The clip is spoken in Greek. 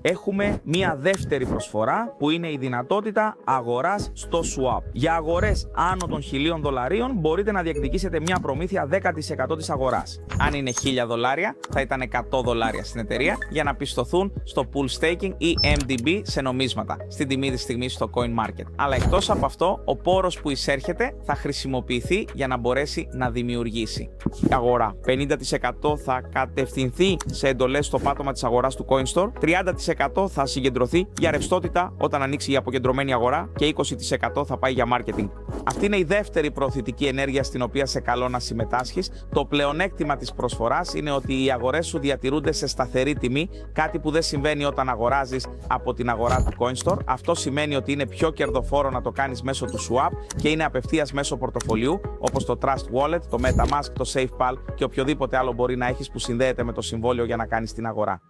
έχουμε μία δεύτερη προσφορά που είναι η δυνατότητα αγοράς στο swap. Για αγορές άνω των $1.000 μπορείτε να διεκδικήσετε μία προμήθεια 10% της αγοράς. Αν είναι $1.000 θα ήταν $100 στην εταιρεία για να πιστωθούν στο pool staking ή MDB σε νομίσματα στην τιμή της στιγμής στο coin market. Αλλά εκτός από αυτό, ο πόρος που εισέρχεται θα χρησιμοποιηθεί για να μπορέσει να δημιουργήσει. Η αγορά 50% θα κατευθυνθεί σε εντολές στο πάτωμα της αγοράς του CoinStore, 30% θα συγκεντρωθεί για ρευστότητα όταν ανοίξει η αποκεντρωμένη αγορά και 20% θα πάει για marketing. Αυτή είναι η δεύτερη προωθητική ενέργεια στην οποία σε καλώ να συμμετάσχεις. Το πλεονέκτημα της προσφοράς είναι ότι οι αγορές σου διατηρούνται σε σταθερή τιμή, κάτι που δεν συμβαίνει όταν αγοράζεις από την αγορά του CoinStore. Αυτό σημαίνει ότι είναι πιο κερδοφόρο να το κάνεις μέσω του swap και είναι απευθείας μέσω πορτοφολιού, όπως το Trust Wallet, το MetaMask, το SafePal και οποιοδήποτε άλλο μπορεί να έχεις που συνδέεται με το συμβόλαιο για να κάνεις την αγορά.